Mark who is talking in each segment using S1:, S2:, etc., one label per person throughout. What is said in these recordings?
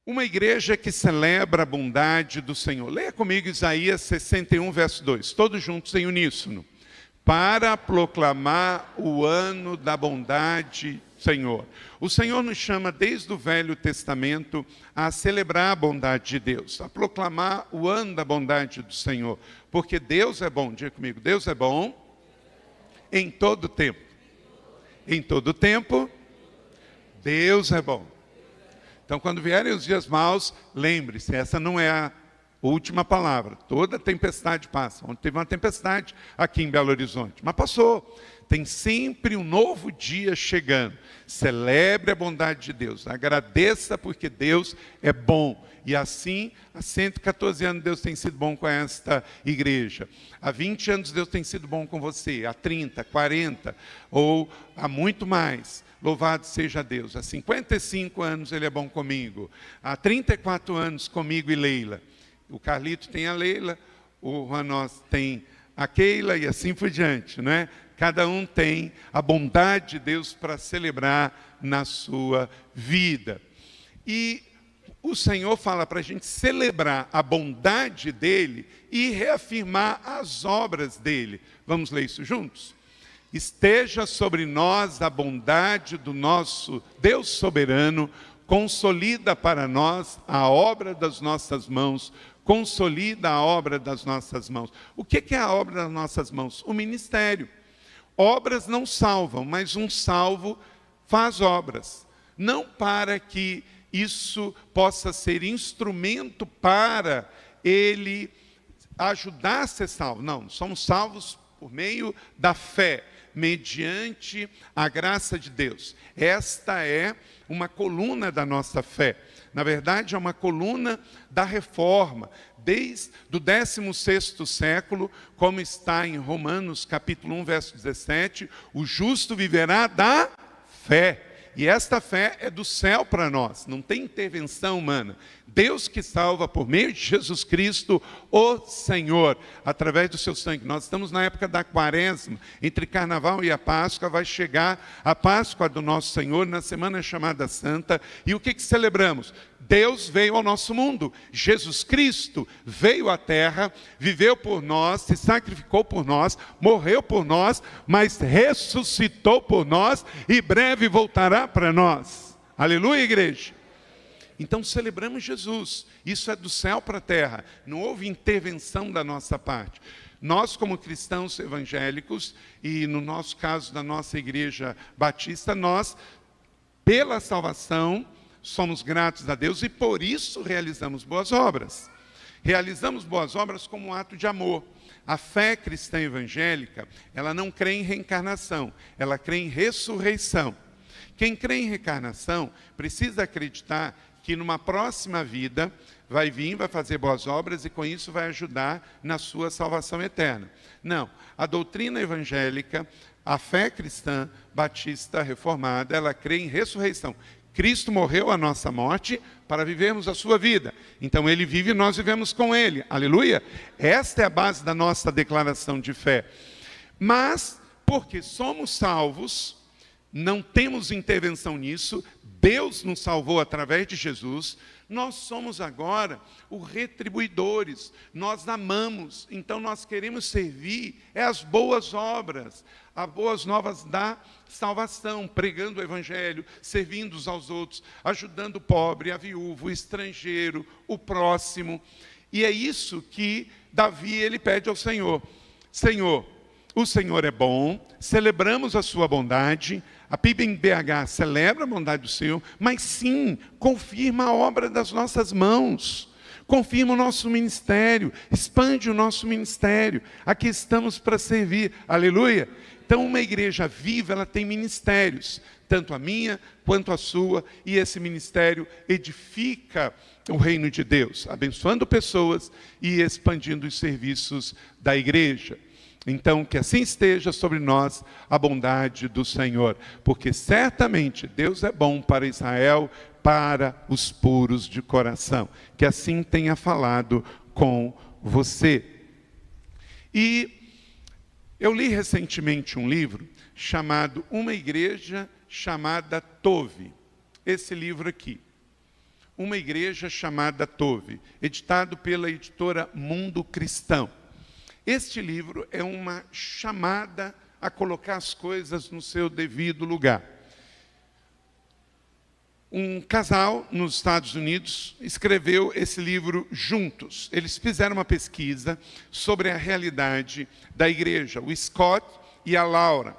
S1: Uma igreja que celebra a bondade do Senhor. Leia comigo Isaías 61, verso 2. Todos juntos em uníssono. Para proclamar o ano da bondade do Senhor. O Senhor nos chama desde o Velho Testamento a celebrar a bondade de Deus. A proclamar o ano da bondade do Senhor. Porque Deus é bom. Diga comigo, Deus é bom em todo tempo. Em todo tempo, Deus é bom. Então, quando vierem os dias maus, lembre-se, essa não é a última palavra. Toda tempestade passa. Ontem teve uma tempestade aqui em Belo Horizonte, mas passou. Tem sempre um novo dia chegando. Celebre a bondade de Deus. Agradeça porque Deus é bom. E assim, há 114 anos Deus tem sido bom com esta igreja. Há 20 anos Deus tem sido bom com você. Há 30, 40 ou há muito mais. Louvado seja Deus. Há 55 anos Ele é bom comigo. Há 34 anos comigo e Leila. O Carlito tem a Leila, o Ranós tem a Keila e assim por diante, não é? Cada um tem a bondade de Deus para celebrar na sua vida. E o Senhor fala para a gente celebrar a bondade dEle e reafirmar as obras dEle. Vamos ler isso juntos? Esteja sobre nós a bondade do nosso Deus soberano, consolida para nós a obra das nossas mãos, consolida a obra das nossas mãos. O que é a obra das nossas mãos? O ministério. Obras não salvam, mas um salvo faz obras. Não para que isso possa ser instrumento para ele ajudar a ser salvo. Não, somos salvos por meio da fé, mediante a graça de Deus. Esta é uma coluna da nossa fé. Na verdade, é uma coluna da reforma. Desde o 16º século, como está em Romanos capítulo 1, verso 17, o justo viverá da fé. E esta fé é do céu para nós, não tem intervenção humana. Deus que salva por meio de Jesus Cristo, o Senhor, através do seu sangue. Nós estamos na época da quaresma, entre carnaval e a Páscoa, vai chegar a Páscoa do nosso Senhor, na semana chamada Santa. E o que celebramos? Deus veio ao nosso mundo, Jesus Cristo veio à terra, viveu por nós, se sacrificou por nós, morreu por nós, mas ressuscitou por nós e breve voltará para nós. Aleluia, igreja! Então celebramos Jesus, isso é do céu para a terra, não houve intervenção da nossa parte. Nós, como cristãos evangélicos, e no nosso caso da nossa igreja batista, nós, pela salvação, somos gratos a Deus e por isso realizamos boas obras. Realizamos boas obras como um ato de amor. A fé cristã evangélica, ela não crê em reencarnação, ela crê em ressurreição. Quem crê em reencarnação precisa acreditar que numa próxima vida vai vir, vai fazer boas obras e com isso vai ajudar na sua salvação eterna. Não, a doutrina evangélica, a fé cristã batista reformada, ela crê em ressurreição. Cristo morreu a nossa morte para vivermos a sua vida. Então Ele vive e nós vivemos com Ele. Aleluia! Esta é a base da nossa declaração de fé. Mas, porque somos salvos, não temos intervenção nisso, Deus nos salvou através de Jesus, nós somos agora os retribuidores, nós amamos, então nós queremos servir, as boas obras, as boas novas da salvação, pregando o Evangelho, servindo uns aos outros, ajudando o pobre, a viúva, o estrangeiro, o próximo. E é isso que Davi ele pede ao Senhor. Senhor, o Senhor é bom, celebramos a sua bondade, a PIB em BH celebra a bondade do Senhor, mas sim, confirma a obra das nossas mãos, confirma o nosso ministério, expande o nosso ministério, aqui estamos para servir, aleluia. Então uma igreja viva, ela tem ministérios, tanto a minha quanto a sua, e esse ministério edifica o reino de Deus, abençoando pessoas e expandindo os serviços da igreja. Então, que assim esteja sobre nós a bondade do Senhor, porque certamente Deus é bom para Israel, para os puros de coração. Que assim tenha falado com você. E eu li recentemente um livro chamado Uma Igreja Chamada Tove. Esse livro aqui. uma igreja chamada Tove, editado pela editora Mundo Cristão. Este livro é uma chamada a colocar as coisas no seu devido lugar. Um casal nos Estados Unidos escreveu esse livro juntos. Eles fizeram uma pesquisa sobre a realidade da igreja. O Scott e a Laura,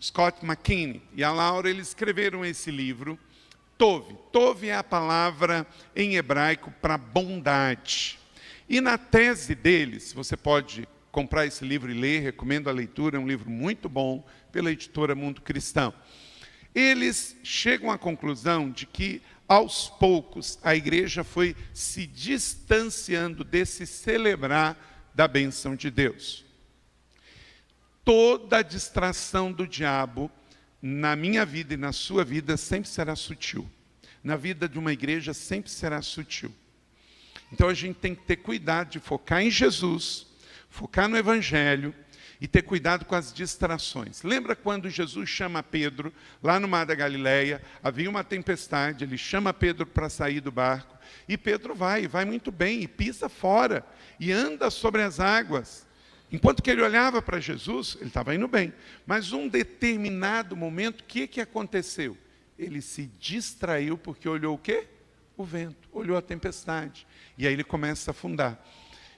S1: Scott McKinney e a Laura, eles escreveram esse livro, Tove. Tove é a palavra em hebraico para bondade. E na tese deles, você pode comprar esse livro e ler, recomendo a leitura, é um livro muito bom, pela editora Mundo Cristão. Eles chegam à conclusão de que, aos poucos, a igreja foi se distanciando desse celebrar da bênção de Deus. Toda a distração do diabo, na minha vida e na sua vida, sempre será sutil. Na vida de uma igreja, sempre será sutil. Então, a gente tem que ter cuidado de focar em Jesus, focar no Evangelho, e ter cuidado com as distrações. Lembra quando Jesus chama Pedro, lá no mar da Galileia, havia uma tempestade, ele chama Pedro para sair do barco, e Pedro vai muito bem, e pisa fora, e anda sobre as águas. Enquanto que ele olhava para Jesus, ele estava indo bem. Mas um determinado momento, o que aconteceu? Ele se distraiu porque olhou o quê? O vento, olhou a tempestade. E aí ele começa a afundar.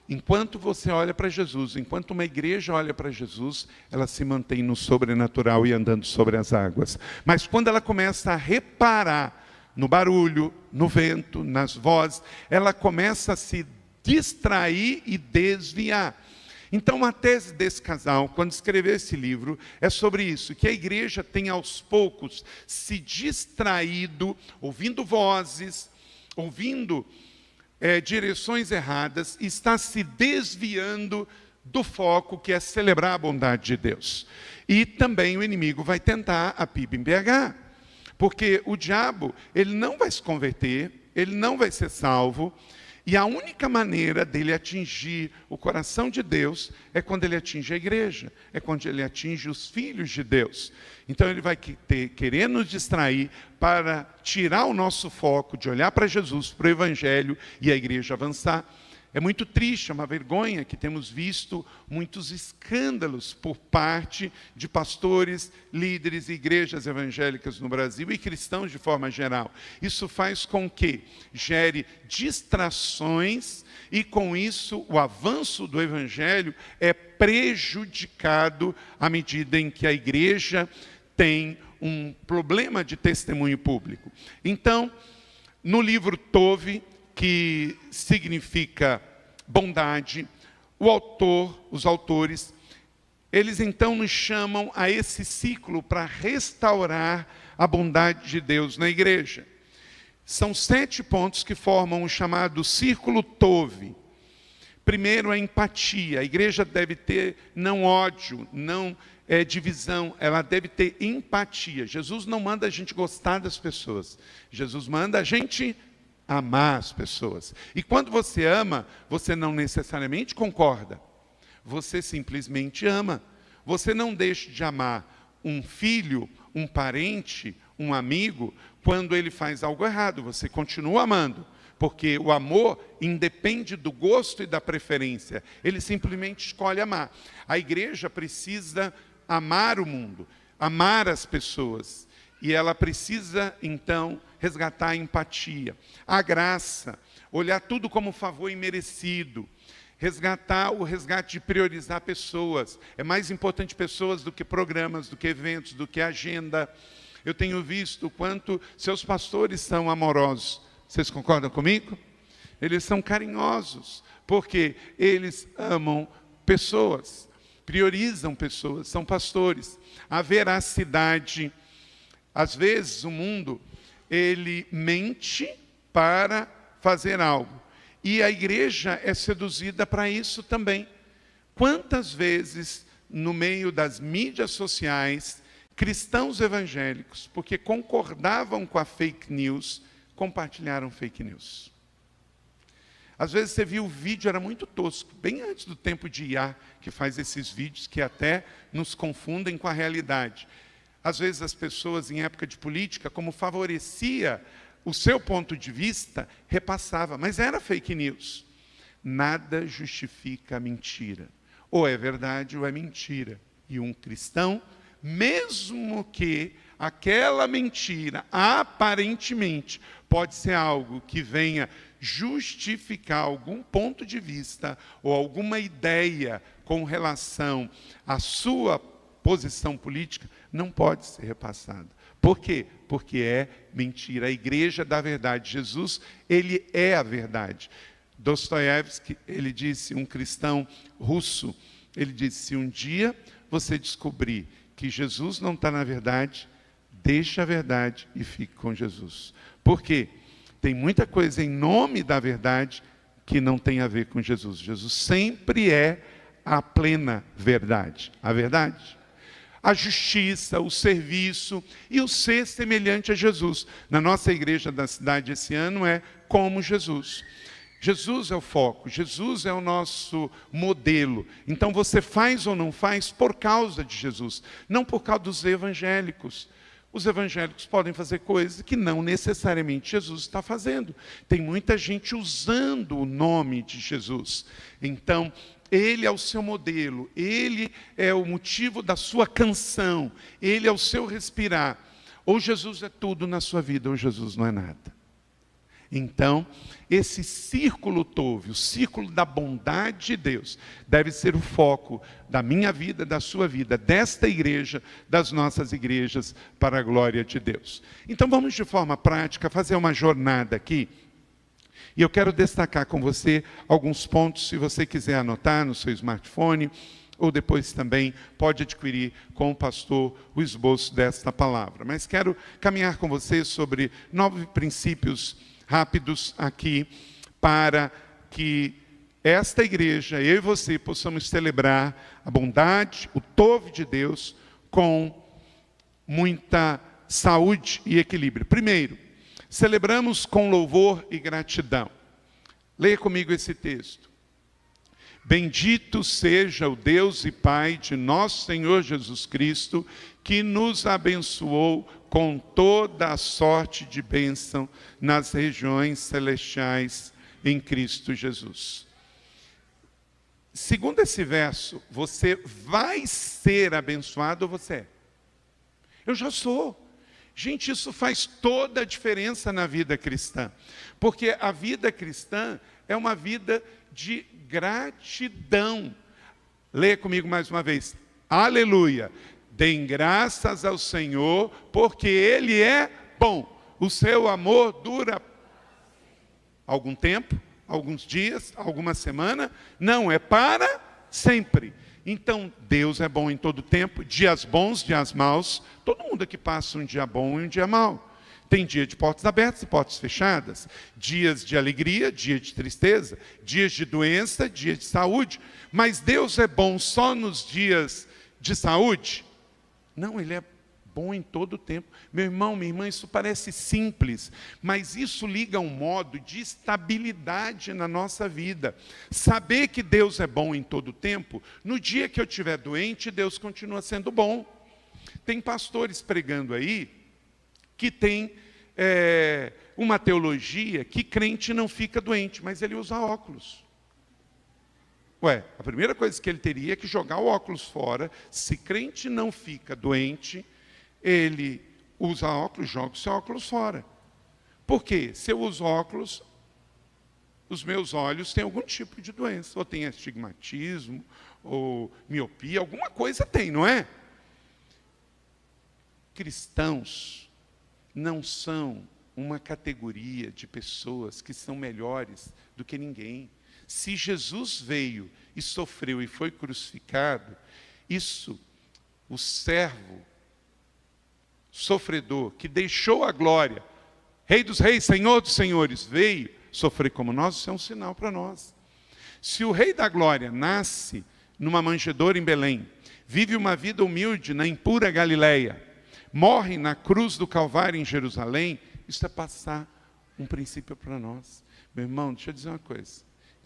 S1: Enquanto você olha para Jesus, enquanto uma igreja olha para Jesus, ela se mantém no sobrenatural e andando sobre as águas. Mas quando ela começa a reparar no barulho, no vento, nas vozes, ela começa a se distrair e desviar. Então, a tese desse casal, quando escreveu esse livro, é sobre isso, que a igreja tem aos poucos se distraído, ouvindo vozes, ouvindo direções erradas, está se desviando do foco que é celebrar a bondade de Deus. E também o inimigo vai tentar a PIB em BH, porque o diabo, ele não vai se converter, ele não vai ser salvo, e a única maneira dele atingir o coração de Deus é quando ele atinge a igreja, é quando ele atinge os filhos de Deus. Então ele vai querer nos distrair para tirar o nosso foco de olhar para Jesus, para o Evangelho e a igreja avançar. É muito triste, é uma vergonha que temos visto muitos escândalos por parte de pastores, líderes e igrejas evangélicas no Brasil e cristãos de forma geral. Isso faz com que gere distrações e com isso o avanço do Evangelho é prejudicado à medida em que a igreja tem um problema de testemunho público. Então, no livro Tove, que significa bondade, os autores, eles então nos chamam a esse ciclo para restaurar a bondade de Deus na igreja. São 7 pontos que formam o chamado círculo Tove. Primeiro, a empatia. A igreja deve ter não ódio, não divisão, ela deve ter empatia. Jesus não manda a gente gostar das pessoas, Jesus manda a gente amar as pessoas. E quando você ama, você não necessariamente concorda. Você simplesmente ama. Você não deixa de amar um filho, um parente, um amigo, quando ele faz algo errado. Você continua amando. Porque o amor independe do gosto e da preferência. Ele simplesmente escolhe amar. A igreja precisa amar o mundo, amar as pessoas. E ela precisa, então, resgatar a empatia, a graça, olhar tudo como favor imerecido, resgatar o resgate de priorizar pessoas. É mais importante pessoas do que programas, do que eventos, do que agenda. Eu tenho visto o quanto seus pastores são amorosos. Vocês concordam comigo? Eles são carinhosos, porque eles amam pessoas, priorizam pessoas, são pastores. A veracidade. Às vezes o mundo, ele mente para fazer algo. E a igreja é seduzida para isso também. Quantas vezes, no meio das mídias sociais, cristãos evangélicos, porque concordavam com a fake news, compartilharam fake news. Às vezes você viu o vídeo, era muito tosco, bem antes do tempo de IA, que faz esses vídeos que até nos confundem com a realidade. Às vezes as pessoas, em época de política, como favorecia o seu ponto de vista, repassava, mas era fake news. Nada justifica a mentira. Ou é verdade ou é mentira. E um cristão, mesmo que aquela mentira, aparentemente, pode ser algo que venha justificar algum ponto de vista ou alguma ideia com relação à sua posição política, não pode ser repassado. Por quê? Porque é mentira. A igreja da verdade. Jesus, ele é a verdade. Dostoiévski, ele disse, um cristão russo, ele disse, se um dia você descobrir que Jesus não está na verdade, deixe a verdade e fique com Jesus. Por quê? Tem muita coisa em nome da verdade que não tem a ver com Jesus. Jesus sempre é a plena verdade. A verdade? A justiça, o serviço e o ser semelhante a Jesus. Na nossa igreja da cidade esse ano é como Jesus. Jesus é o foco, Jesus é o nosso modelo. Então você faz ou não faz por causa de Jesus, não por causa dos evangélicos. Os evangélicos podem fazer coisas que não necessariamente Jesus está fazendo. Tem muita gente usando o nome de Jesus. Então, ele é o seu modelo, ele é o motivo da sua canção, ele é o seu respirar. Ou Jesus é tudo na sua vida, ou Jesus não é nada. Então, esse círculo tove, o círculo da bondade de Deus, deve ser o foco da minha vida, da sua vida, desta igreja, das nossas igrejas, para a glória de Deus. Então, vamos de forma prática fazer uma jornada aqui. E eu quero destacar com você alguns pontos, se você quiser anotar no seu smartphone, ou depois também pode adquirir com o pastor o esboço desta palavra. Mas quero caminhar com você sobre 9 princípios rápidos aqui, para que esta igreja, eu e você, possamos celebrar a bondade, o tove de Deus, com muita saúde e equilíbrio. Primeiro, celebramos com louvor e gratidão. Leia comigo esse texto. Bendito seja o Deus e Pai de nosso Senhor Jesus Cristo, que nos abençoou com toda a sorte de bênção nas regiões celestiais em Cristo Jesus. Segundo esse verso, você vai ser abençoado ou você é? Eu já sou. Gente, isso faz toda a diferença na vida cristã. Porque a vida cristã é uma vida de gratidão. Leia comigo mais uma vez. Aleluia. Deem graças ao Senhor, porque Ele é bom. O seu amor dura algum tempo, alguns dias, alguma semana. Não, é para sempre. Então, Deus é bom em todo tempo, dias bons, dias maus. Todo mundo aqui passa um dia bom e um dia mau. Tem dia de portas abertas e portas fechadas. Dias de alegria, dia de tristeza. Dias de doença, dia de saúde. Mas Deus é bom só nos dias de saúde? Não, Ele é bom em todo o tempo. Meu irmão, minha irmã, isso parece simples, mas isso liga a um modo de estabilidade na nossa vida. Saber que Deus é bom em todo o tempo, no dia que eu estiver doente, Deus continua sendo bom. Tem pastores pregando aí, que tem uma teologia que crente não fica doente, mas ele usa óculos. A primeira coisa que ele teria é que jogar o óculos fora. Se crente não fica doente, ele usa óculos, joga o seu óculos fora. Por quê? Se eu uso óculos, os meus olhos têm algum tipo de doença. Ou tem astigmatismo, ou miopia, alguma coisa tem, não é? Cristãos não são uma categoria de pessoas que são melhores do que ninguém. Se Jesus veio e sofreu e foi crucificado, isso, o servo sofredor, que deixou a glória, Rei dos reis, Senhor dos senhores, veio sofrer como nós, isso é um sinal para nós. Se o Rei da glória nasce numa manjedoura em Belém, vive uma vida humilde na impura Galileia, morre na cruz do Calvário em Jerusalém, isso é passar um princípio para nós. Meu irmão, deixa eu dizer uma coisa.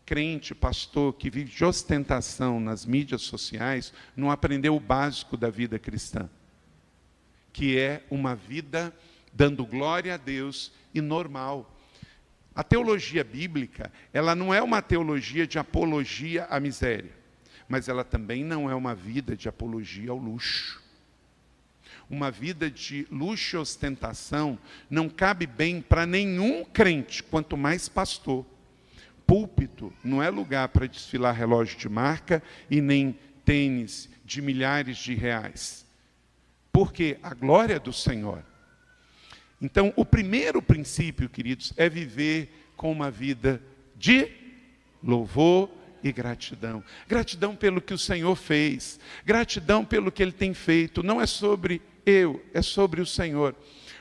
S1: Crente, pastor, que vive de ostentação nas mídias sociais, não aprendeu o básico da vida cristã, que é uma vida dando glória a Deus e normal. A teologia bíblica, ela não é uma teologia de apologia à miséria, mas ela também não é uma vida de apologia ao luxo. Uma vida de luxo e ostentação não cabe bem para nenhum crente, quanto mais pastor. Púlpito não é lugar para desfilar relógio de marca e nem tênis de milhares de reais. Porque a glória é do Senhor. Então, o primeiro princípio, queridos, é viver com uma vida de louvor e gratidão. Gratidão pelo que o Senhor fez. Gratidão pelo que Ele tem feito. Não é sobre eu, é sobre o Senhor.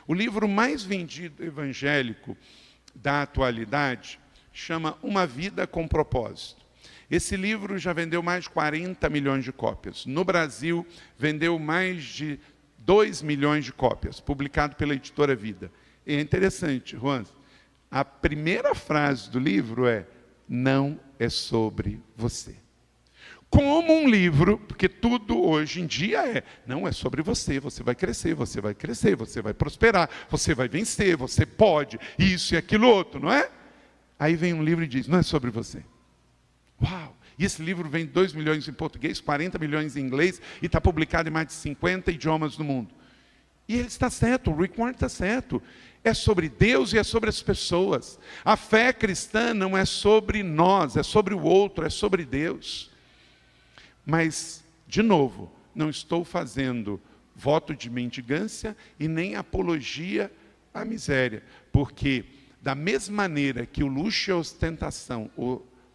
S1: O livro mais vendido evangélico da atualidade chama Uma Vida com Propósito. Esse livro já vendeu mais de 40 milhões de cópias. No Brasil, vendeu mais de 2 milhões de cópias, publicado pela editora Vida. E é interessante, Juan, a primeira frase do livro é: não é sobre você. Como um livro, porque tudo hoje em dia não é sobre você, você vai crescer, você vai crescer, você vai prosperar, você vai vencer, você pode, isso e aquilo outro, não é? Aí vem um livro e diz: não é sobre você. Uau! E esse livro vem 2 milhões em português, 40 milhões em inglês, e está publicado em mais de 50 idiomas no mundo. E ele está certo, o Rick Warren está certo. É sobre Deus e é sobre as pessoas. A fé cristã não é sobre nós, é sobre o outro, é sobre Deus. Mas, de novo, não estou fazendo voto de mendigância e nem apologia à miséria. Porque, da mesma maneira que o luxo e a ostentação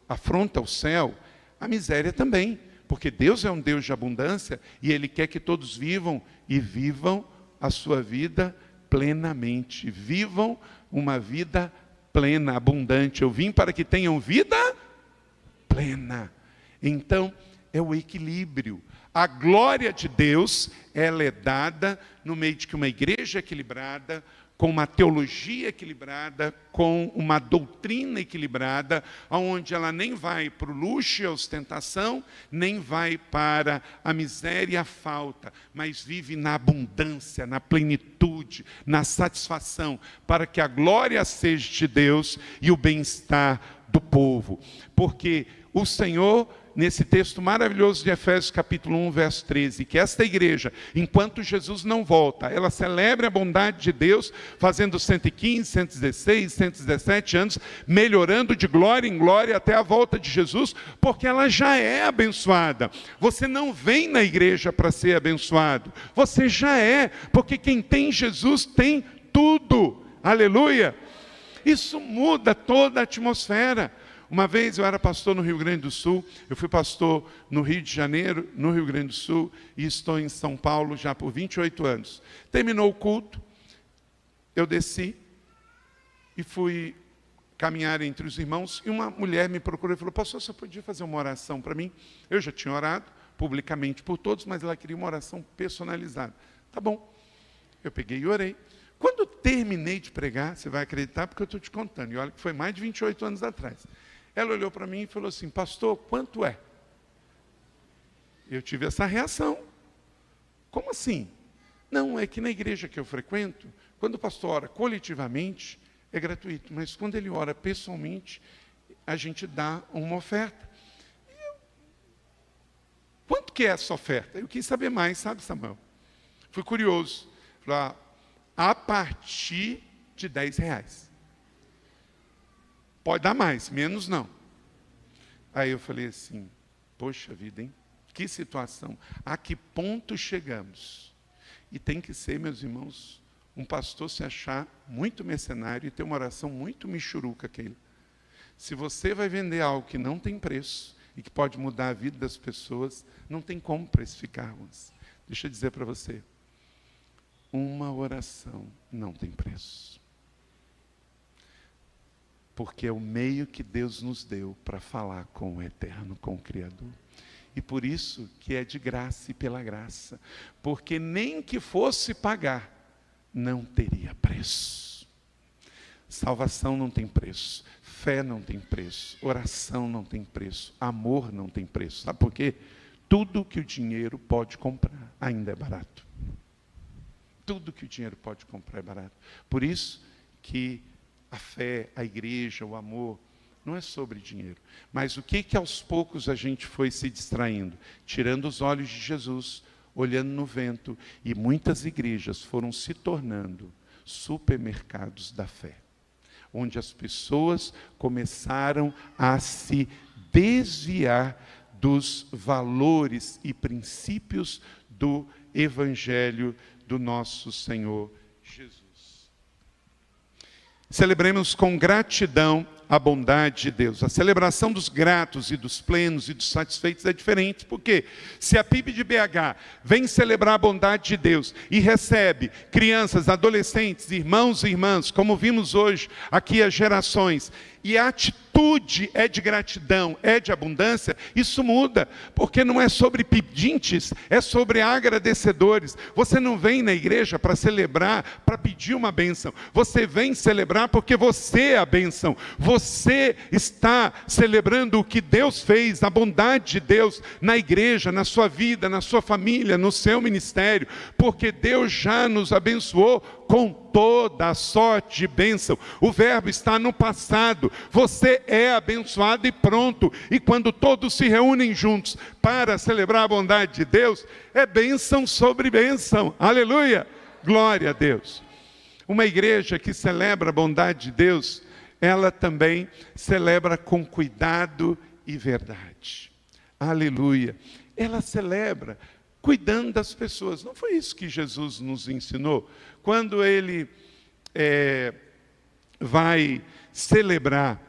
S1: afronta o céu, a miséria também, porque Deus é um Deus de abundância e Ele quer que todos vivam e vivam a sua vida plenamente. Vivam uma vida plena, abundante. Eu vim para que tenham vida plena. Então, é o equilíbrio. A glória de Deus, ela é dada no meio de que uma igreja equilibrada, com uma teologia equilibrada, com uma doutrina equilibrada, onde ela nem vai para o luxo e a ostentação, nem vai para a miséria e a falta, mas vive na abundância, na plenitude, na satisfação, para que a glória seja de Deus e o bem-estar do povo. Porque o Senhor, nesse texto maravilhoso de Efésios capítulo 1, verso 13, que esta igreja, enquanto Jesus não volta, ela celebra a bondade de Deus, fazendo 115, 116, 117 anos, melhorando de glória em glória até a volta de Jesus, porque ela já é abençoada. Você não vem na igreja para ser abençoado, você já é, porque quem tem Jesus tem tudo. Aleluia! Isso muda toda a atmosfera. Uma vez eu era pastor no Rio Grande do Sul, eu fui pastor no Rio de Janeiro, no Rio Grande do Sul, e estou em São Paulo já por 28 anos. Terminou o culto, eu desci e fui caminhar entre os irmãos, e uma mulher me procurou e falou: pastor, você podia fazer uma oração para mim? Eu já tinha orado publicamente por todos, mas ela queria uma oração personalizada. Tá bom. Eu peguei e orei. Quando terminei de pregar, você vai acreditar porque eu estou te contando, e olha que foi mais de 28 anos atrás. Ela olhou para mim e falou assim: pastor, quanto é? Eu tive essa reação. Como assim? Não, é que na igreja que eu frequento, quando o pastor ora coletivamente, é gratuito. Mas quando ele ora pessoalmente, a gente dá uma oferta. Quanto que é essa oferta? Eu quis saber mais, sabe, Samuel? Fui curioso. Falei: a partir de R$10. Pode dar mais, menos não. Aí eu falei assim: poxa vida, hein? Que situação. A que ponto chegamos? E tem que ser, meus irmãos, um pastor se achar muito mercenário e ter uma oração muito michuruca aquele. Se você vai vender algo que não tem preço e que pode mudar a vida das pessoas, não tem como precificarmos. Deixa eu dizer para você, uma oração não tem preço. Porque é o meio que Deus nos deu para falar com o Eterno, com o Criador. E por isso que é de graça e pela graça. Porque nem que fosse pagar, não teria preço. Salvação não tem preço. Fé não tem preço. Oração não tem preço. Amor não tem preço. Sabe por quê? Tudo que o dinheiro pode comprar ainda é barato. Tudo que o dinheiro pode comprar é barato. Por isso que a fé, a igreja, o amor, não é sobre dinheiro. Mas o que aos poucos a gente foi se distraindo? Tirando os olhos de Jesus, olhando no vento, e muitas igrejas foram se tornando supermercados da fé, onde as pessoas começaram a se desviar dos valores e princípios do Evangelho do nosso Senhor Jesus. Celebremos com gratidão a bondade de Deus. A celebração dos gratos e dos plenos e dos satisfeitos é diferente, porque se a PIB de BH vem celebrar a bondade de Deus e recebe crianças, adolescentes, irmãos e irmãs, como vimos hoje aqui as gerações, e a atitude é de gratidão, é de abundância, isso muda, porque não é sobre pedintes, é sobre agradecedores. Você não vem na igreja para celebrar, para pedir uma bênção, você vem celebrar porque você é a bênção, você está celebrando o que Deus fez, a bondade de Deus na igreja, na sua vida, na sua família, no seu ministério, porque Deus já nos abençoou com toda a sorte de bênção. O verbo está no passado, você é abençoado e pronto. E quando todos se reúnem juntos para celebrar a bondade de Deus, é bênção sobre bênção, aleluia, glória a Deus. Uma igreja que celebra a bondade de Deus, ela também celebra com cuidado e verdade, aleluia. Ela celebra cuidando das pessoas. Não foi isso que Jesus nos ensinou? Quando ele vai celebrar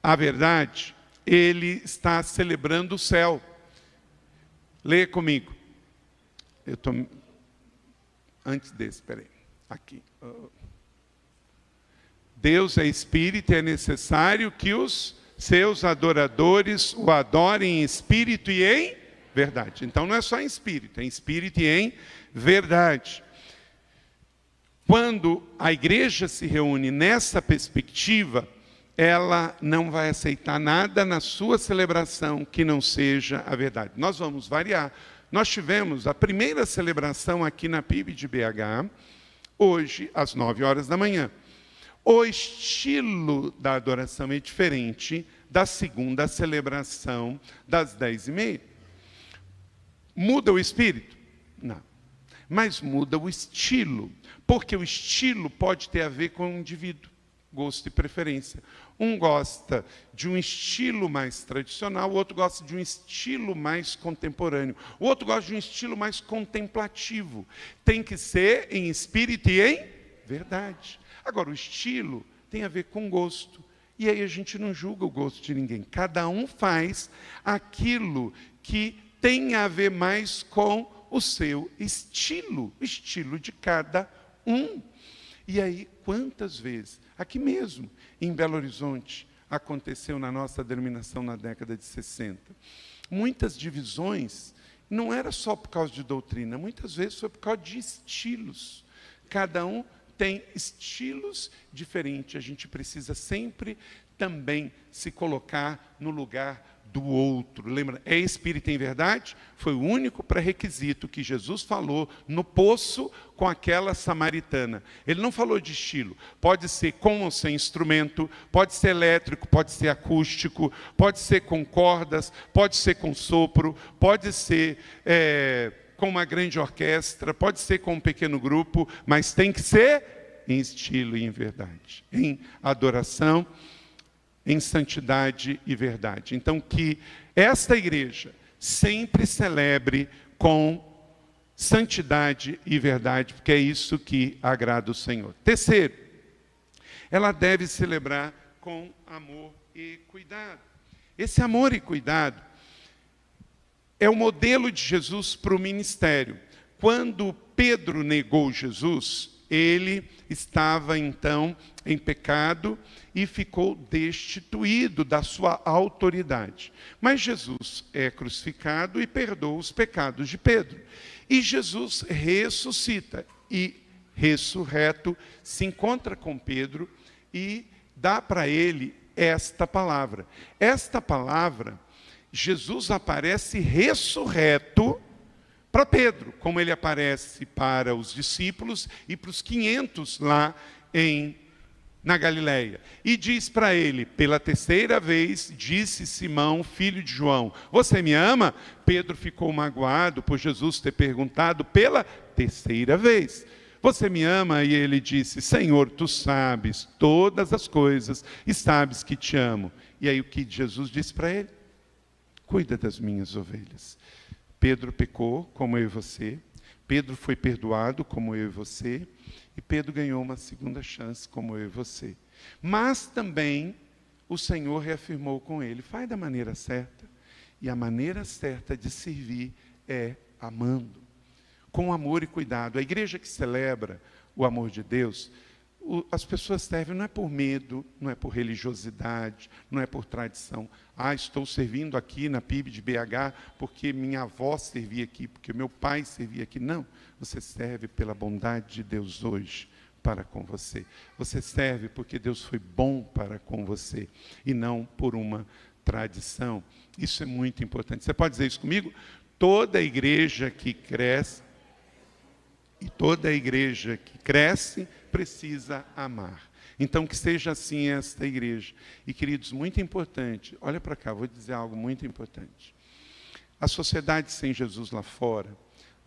S1: a verdade, ele está celebrando o céu. Leia comigo. Eu estou... Antes desse, espera aí. Aqui. Deus é espírito e é necessário que os seus adoradores o adorem em espírito e em verdade. Então não é só em espírito, é em espírito e em verdade. Quando a igreja se reúne nessa perspectiva, ela não vai aceitar nada na sua celebração que não seja a verdade. Nós vamos variar. Nós tivemos a primeira celebração aqui na PIB de BH, hoje, às 9 horas da manhã. O estilo da adoração é diferente da segunda celebração, das 10h30. Muda o espírito? Não. Mas muda o estilo, porque o estilo pode ter a ver com o indivíduo, gosto e preferência. Um gosta de um estilo mais tradicional, o outro gosta de um estilo mais contemporâneo, o outro gosta de um estilo mais contemplativo. Tem que ser em espírito e em verdade. Agora, o estilo tem a ver com gosto, e aí a gente não julga o gosto de ninguém. Cada um faz aquilo que tem a ver mais com o seu estilo, o estilo de cada um. E aí, quantas vezes, aqui mesmo, em Belo Horizonte, aconteceu na nossa denominação na década de 60, muitas divisões, não era só por causa de doutrina, muitas vezes foi por causa de estilos. Cada um tem estilos diferentes, a gente precisa sempre também se colocar no lugar do outro. Lembra, é espírito em verdade? Foi o único pré-requisito que Jesus falou no poço com aquela samaritana. Ele não falou de estilo. Pode ser com ou sem instrumento, pode ser elétrico, pode ser acústico, pode ser com cordas, pode ser com sopro, pode ser com uma grande orquestra, pode ser com um pequeno grupo, mas tem que ser em estilo e em verdade, em adoração, em santidade e verdade. Então, que esta igreja sempre celebre com santidade e verdade, porque é isso que agrada o Senhor. Terceiro, ela deve celebrar com amor e cuidado. Esse amor e cuidado é o modelo de Jesus para o ministério. Quando Pedro negou Jesus, ele estava então em pecado e ficou destituído da sua autoridade. Mas Jesus é crucificado e perdoa os pecados de Pedro. E Jesus ressuscita e, ressurreto, se encontra com Pedro e dá para ele esta palavra. Esta palavra, Jesus aparece ressurreto para Pedro, como ele aparece para os discípulos e para os 500 lá em na Galileia. E diz para ele, pela terceira vez, disse Simão, filho de João, você me ama? Pedro ficou magoado por Jesus ter perguntado pela terceira vez, você me ama? E ele disse, Senhor, tu sabes todas as coisas e sabes que te amo. E aí o que Jesus disse para ele? Cuida das minhas ovelhas. Pedro pecou, como eu e você. Pedro foi perdoado, como eu e você. E Pedro ganhou uma segunda chance, como eu e você. Mas também o Senhor reafirmou com ele, faz da maneira certa. E a maneira certa de servir é amando, com amor e cuidado. A igreja que celebra o amor de Deus, as pessoas servem não é por medo, não é por religiosidade, não é por tradição. Estou servindo aqui na PIB de BH porque minha avó servia aqui, porque meu pai servia aqui. Não, você serve pela bondade de Deus hoje para com você. Você serve porque Deus foi bom para com você e não por uma tradição. Isso é muito importante. Você pode dizer isso comigo? Toda igreja que cresce, e toda igreja que cresce precisa amar. Então, que seja assim esta igreja. E, queridos, muito importante, olha para cá, vou dizer algo muito importante. A sociedade sem Jesus lá fora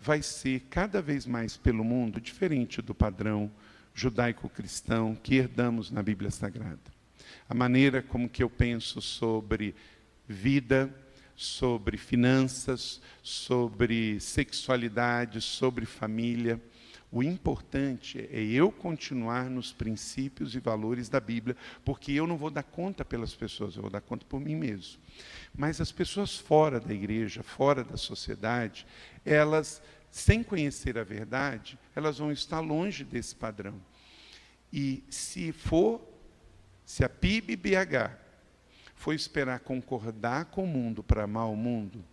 S1: vai ser cada vez mais pelo mundo diferente do padrão judaico-cristão que herdamos na Bíblia Sagrada. A maneira como que eu penso sobre vida, sobre finanças, sobre sexualidade, sobre família. O importante é eu continuar nos princípios e valores da Bíblia, porque eu não vou dar conta pelas pessoas, eu vou dar conta por mim mesmo. Mas as pessoas fora da igreja, fora da sociedade, elas, sem conhecer a verdade, elas vão estar longe desse padrão. E se a PIB-BH for esperar concordar com o mundo para amar o mundo,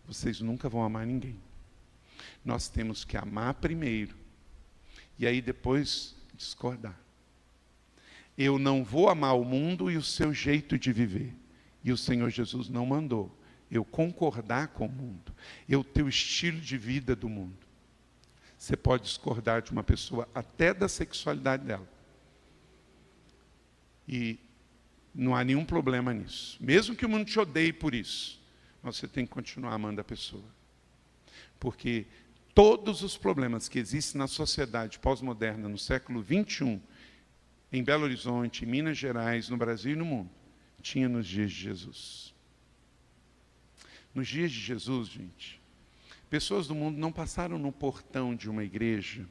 S1: vocês nunca vão amar ninguém. Nós temos que amar primeiro, e aí depois discordar. Eu não vou amar o mundo e o seu jeito de viver. E o Senhor Jesus não mandou eu concordar com o mundo, eu ter o estilo de vida do mundo. Você pode discordar de uma pessoa até da sexualidade dela. E não há nenhum problema nisso. Mesmo que o mundo te odeie por isso, você tem que continuar amando a pessoa. Porque todos os problemas que existem na sociedade pós-moderna, no século XXI, em Belo Horizonte, em Minas Gerais, no Brasil e no mundo, tinha nos dias de Jesus. Nos dias de Jesus, gente, pessoas do mundo não passaram no portão de uma igreja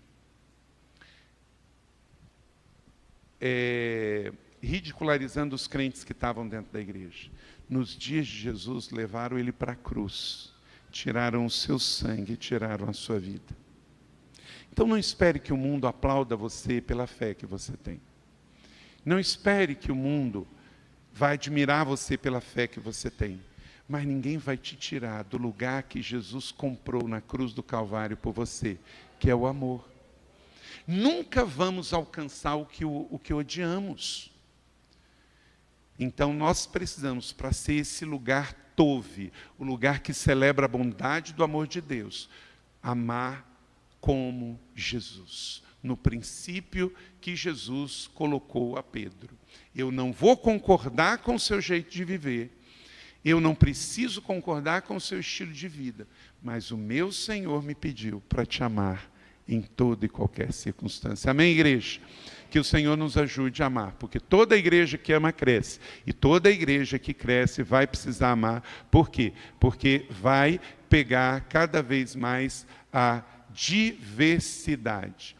S1: ridicularizando os crentes que estavam dentro da igreja. Nos dias de Jesus, levaram ele para a cruz, tiraram o seu sangue, tiraram a sua vida. Então não espere que o mundo aplauda você pela fé que você tem. Não espere que o mundo vai admirar você pela fé que você tem. Mas ninguém vai te tirar do lugar que Jesus comprou na cruz do Calvário por você, que é o amor. Nunca vamos alcançar o que odiamos. Então nós precisamos, para ser esse lugar tove, o lugar que celebra a bondade do amor de Deus, amar como Jesus, no princípio que Jesus colocou a Pedro. Eu não vou concordar com o seu jeito de viver, eu não preciso concordar com o seu estilo de vida, mas o meu Senhor me pediu para te amar em toda e qualquer circunstância. Amém, igreja? Que o Senhor nos ajude a amar, porque toda igreja que ama cresce, e toda igreja que cresce vai precisar amar. Por quê? Porque vai pegar cada vez mais a diversidade.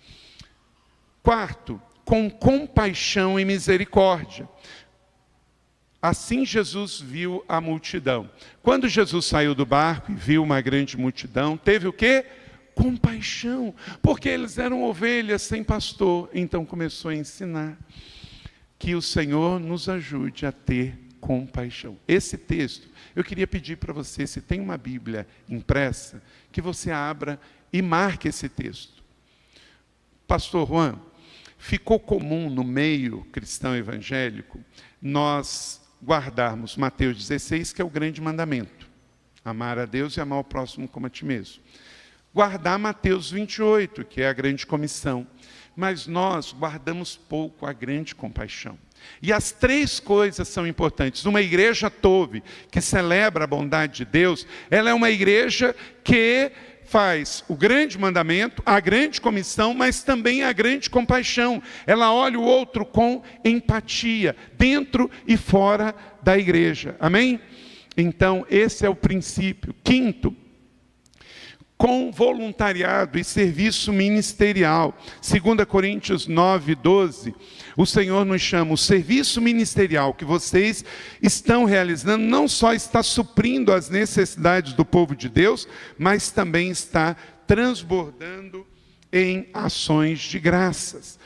S1: Quarto, com compaixão e misericórdia. Assim Jesus viu a multidão. Quando Jesus saiu do barco e viu uma grande multidão, teve o quê? Compaixão, porque eles eram ovelhas sem pastor. Então começou a ensinar. Que o Senhor nos ajude a ter compaixão. Esse texto, eu queria pedir para você, se tem uma Bíblia impressa, que você abra e marque esse texto. Pastor Juan, ficou comum no meio cristão evangélico nós guardarmos Mateus 16, que é o grande mandamento. Amar a Deus e amar o próximo como a ti mesmo. Guardar Mateus 28, que é a grande comissão. mas nós guardamos pouco a grande compaixão. E as três coisas são importantes. Uma igreja Tove, que celebra a bondade de Deus, ela é uma igreja que faz o grande mandamento, a grande comissão, mas também a grande compaixão. Ela olha o outro com empatia, dentro e fora da igreja. Amém? Então, esse é o princípio. Quinto, com voluntariado e serviço ministerial. 2 Coríntios 9, 12, o Senhor nos chama, o serviço ministerial que vocês estão realizando, não só está suprindo as necessidades do povo de Deus, mas também está transbordando em ações de graças.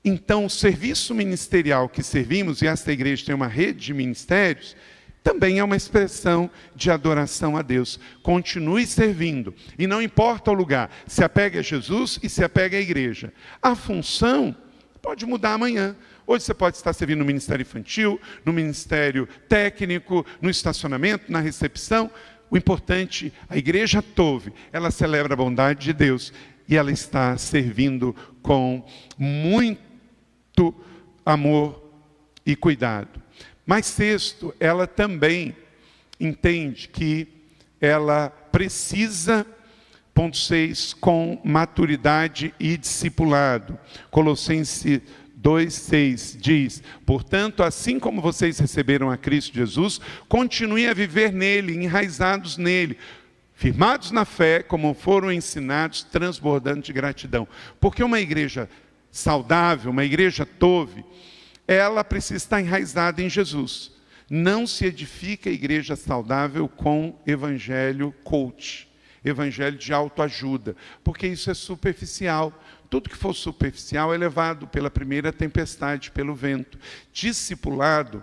S1: Então, o serviço ministerial que servimos, e esta igreja tem uma rede de ministérios, também é uma expressão de adoração a Deus. Continue servindo. E não importa o lugar, se apegue a Jesus e se apegue à igreja. A função pode mudar amanhã. Hoje você pode estar servindo no ministério infantil, no ministério técnico, no estacionamento, na recepção. O importante, a igreja Tove, ela celebra a bondade de Deus. E ela está servindo com muito amor e cuidado. Mas sexto, ela também entende que ela precisa, ponto 6, com maturidade e discipulado. Colossenses 2,6 diz: portanto, assim como vocês receberam a Cristo Jesus, continuem a viver nele, enraizados nele, firmados na fé, como foram ensinados, transbordando de gratidão. Porque uma igreja saudável, uma igreja Tove, ela precisa estar enraizada em Jesus. Não se edifica a igreja saudável com evangelho coach, evangelho de autoajuda, porque isso é superficial. Tudo que for superficial é levado pela primeira tempestade, pelo vento. Discipulado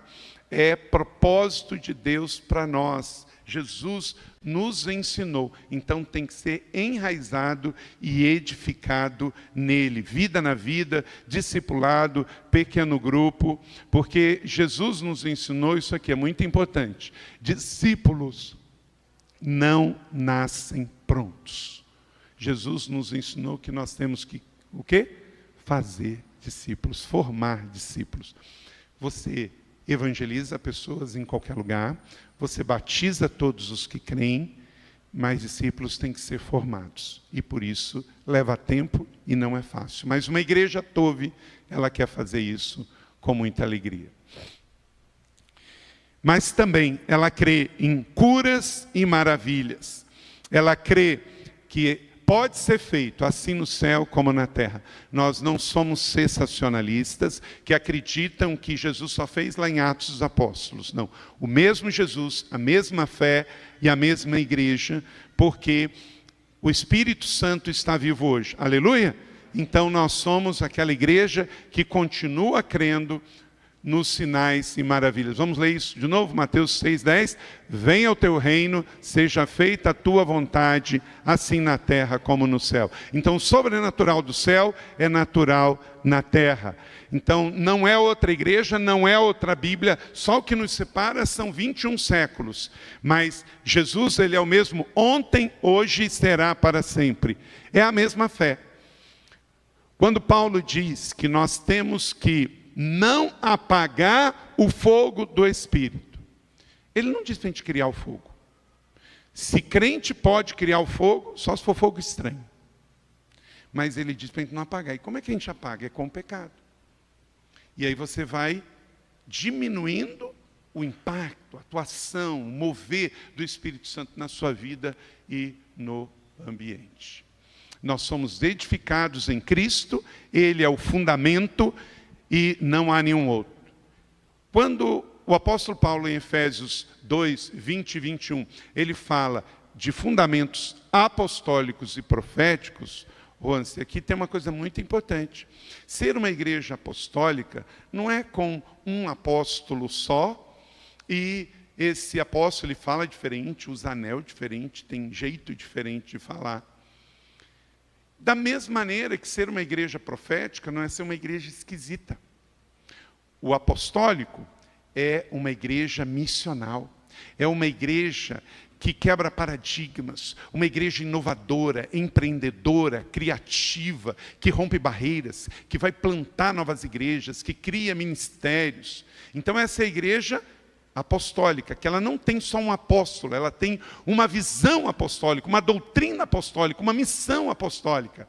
S1: é propósito de Deus para nós. Jesus nos ensinou, então tem que ser enraizado e edificado nele, vida na vida, discipulado, pequeno grupo, porque Jesus nos ensinou, isso aqui é muito importante, discípulos não nascem prontos. Jesus nos ensinou que nós temos que, o quê? Fazer discípulos, formar discípulos. Você evangeliza pessoas em qualquer lugar, você batiza todos os que creem, mas discípulos têm que ser formados. E por isso leva tempo e não é fácil. Mas uma igreja Tove, ela quer fazer isso com muita alegria. Mas também ela crê em curas e maravilhas. Ela crê que pode ser feito assim no céu como na terra. Nós não somos sensacionalistas que acreditam que Jesus só fez lá em Atos dos Apóstolos. Não. O mesmo Jesus, a mesma fé e a mesma igreja, porque o Espírito Santo está vivo hoje. Aleluia? Então nós somos aquela igreja que continua crendo nos sinais e maravilhas. Vamos ler isso de novo, Mateus 6,10. Venha o teu reino, seja feita a tua vontade, assim na terra como no céu. Então, o sobrenatural do céu é natural na terra. Então, não é outra igreja, não é outra Bíblia, só o que nos separa são 21 séculos. Mas Jesus, ele é o mesmo ontem, hoje e será para sempre. É a mesma fé. Quando Paulo diz que nós temos que não apagar o fogo do Espírito, ele não diz para a gente criar o fogo. Se crente pode criar o fogo, só se for fogo estranho. Mas ele diz para a gente não apagar. E como é que a gente apaga? É com o pecado. E aí você vai diminuindo o impacto, a atuação, o mover do Espírito Santo na sua vida e no ambiente. Nós somos edificados em Cristo, ele é o fundamento e não há nenhum outro. Quando o apóstolo Paulo, em Efésios 2, 20 e 21, ele fala de fundamentos apostólicos e proféticos, aqui tem uma coisa muito importante. Ser uma igreja apostólica não é com um apóstolo só, e esse apóstolo ele fala diferente, usa anel diferente, tem jeito diferente de falar. Da mesma maneira que ser uma igreja profética não é ser uma igreja esquisita. O apostólico é uma igreja missional. É uma igreja que quebra paradigmas, uma igreja inovadora, empreendedora, criativa, que rompe barreiras, que vai plantar novas igrejas, que cria ministérios. Então essa é a igreja apostólica, que ela não tem só um apóstolo, ela tem uma visão apostólica, uma doutrina apostólica, uma missão apostólica.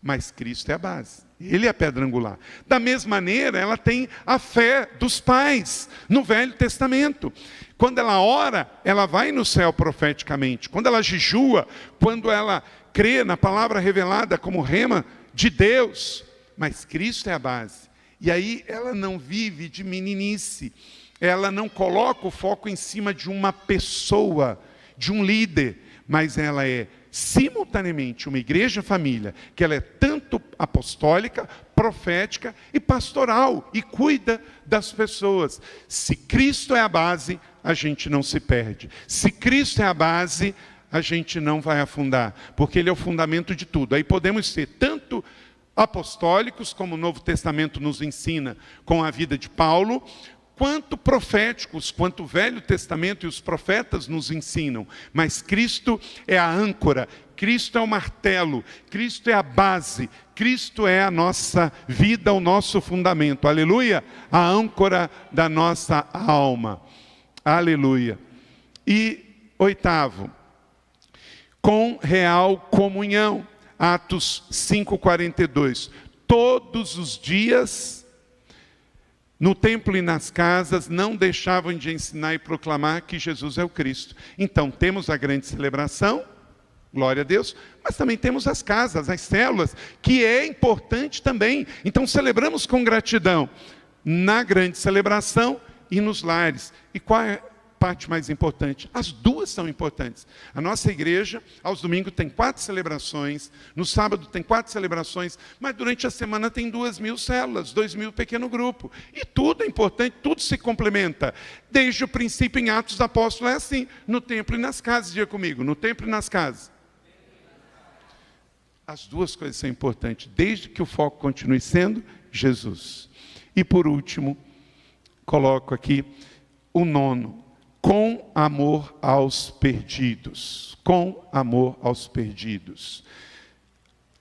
S1: Mas Cristo é a base, Ele é a pedra angular. Da mesma maneira, ela tem a fé dos pais no Velho Testamento. Quando ela ora, ela vai no céu profeticamente. Quando ela jejua, quando ela crê na palavra revelada como rema de Deus. Mas Cristo é a base. E aí ela não vive de meninice. Ela não coloca o foco em cima de uma pessoa, de um líder. Mas ela é simultaneamente uma igreja família, que ela é tanto apostólica, profética e pastoral, e cuida das pessoas. Se Cristo é a base, a gente não se perde. Se Cristo é a base, a gente não vai afundar, porque Ele é o fundamento de tudo. Aí podemos ser tanto apostólicos, como o Novo Testamento nos ensina com a vida de Paulo, quanto proféticos, quanto o Velho Testamento e os profetas nos ensinam. Mas Cristo é a âncora, Cristo é o martelo, Cristo é a base, Cristo é a nossa vida, o nosso fundamento. Aleluia! A âncora da nossa alma. Aleluia! E oitavo, com real comunhão. Atos 5:42. Todos os dias, no templo e nas casas, não deixavam de ensinar e proclamar que Jesus é o Cristo. Então, temos a grande celebração, glória a Deus, mas também temos as casas, as células, que é importante também. Então, celebramos com gratidão na grande celebração e nos lares. E qual é a parte mais importante? As duas são importantes. A nossa igreja, aos domingos, tem 4 celebrações, no sábado tem 4 celebrações, mas durante a semana tem 2.000 células, 2.000 pequeno grupo. E tudo é importante, tudo se complementa. Desde o princípio, em Atos dos Apóstolos, é assim, no templo e nas casas. Diga comigo, no templo e nas casas. As duas coisas são importantes, desde que o foco continue sendo Jesus. E por último, coloco aqui o 9. Com amor aos perdidos. Com amor aos perdidos.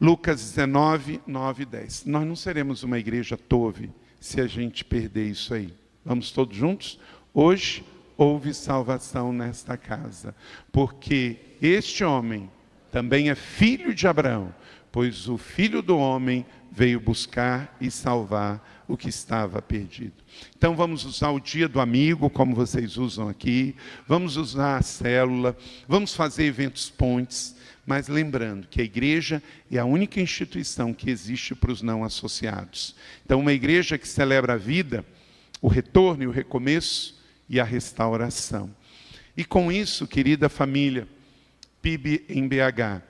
S1: Lucas 19, 9 e 10. Nós não seremos uma igreja tove se a gente perder isso aí. Vamos todos juntos? Hoje houve salvação nesta casa, porque este homem também é filho de Abraão, pois o Filho do Homem veio buscar e salvar o que estava perdido. Então vamos usar o dia do amigo, como vocês usam aqui, vamos usar a célula, vamos fazer eventos pontes, mas lembrando que a igreja é a única instituição que existe para os não associados. Então uma igreja que celebra a vida, o retorno e o recomeço e a restauração. E com isso, querida família, PIB em BH,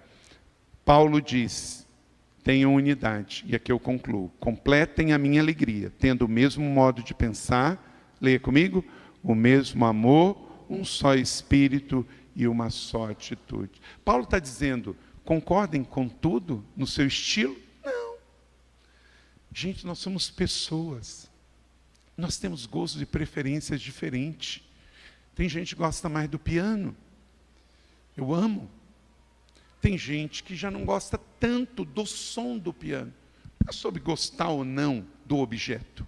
S1: Paulo diz: tenham unidade, e aqui eu concluo, completem a minha alegria, tendo o mesmo modo de pensar, leia comigo, o mesmo amor, um só espírito e uma só atitude. Paulo está dizendo, concordem com tudo no seu estilo? Não. Gente, nós somos pessoas, nós temos gostos e preferências diferentes. Tem gente que gosta mais do piano, eu amo. Tem gente que já não gosta tanto do som do piano. Não é sobre gostar ou não do objeto.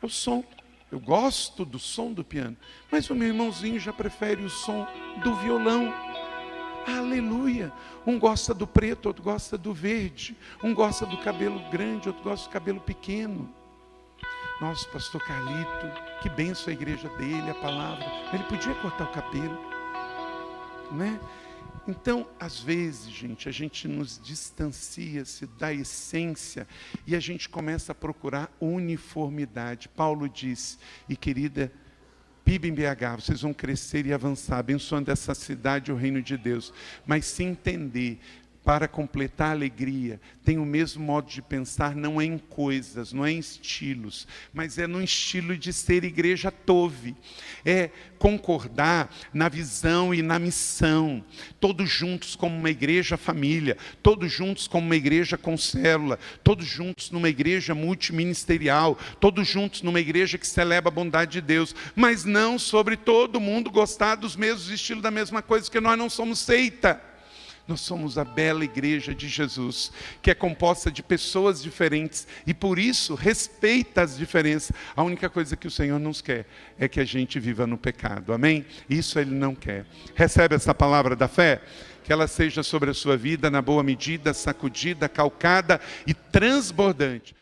S1: É o som. Eu gosto do som do piano. Mas o meu irmãozinho já prefere o som do violão. Aleluia. Um gosta do preto, outro gosta do verde. Um gosta do cabelo grande, outro gosta do cabelo pequeno. Nossa, pastor Carlito, que benção a igreja dele, a palavra. Ele podia cortar o cabelo, né? Então, às vezes, gente, a gente nos distancia-se da essência e a gente começa a procurar uniformidade. Paulo diz, e querida PIB em BH, vocês vão crescer e avançar, abençoando essa cidade e o reino de Deus. Mas se entender, para completar a alegria, tem o mesmo modo de pensar, não é em coisas, não é em estilos, mas é no estilo de ser igreja Tove. É concordar na visão e na missão, todos juntos como uma igreja família, todos juntos como uma igreja com célula, todos juntos numa igreja multiministerial, todos juntos numa igreja que celebra a bondade de Deus, mas não sobre todo mundo gostar dos mesmos estilos, da mesma coisa, porque nós não somos seita. Nós somos a bela igreja de Jesus, que é composta de pessoas diferentes e por isso respeita as diferenças. A única coisa que o Senhor nos quer é que a gente viva no pecado, amém? Isso Ele não quer. Recebe essa palavra da fé? Que ela seja sobre a sua vida na boa medida, sacudida, calcada e transbordante.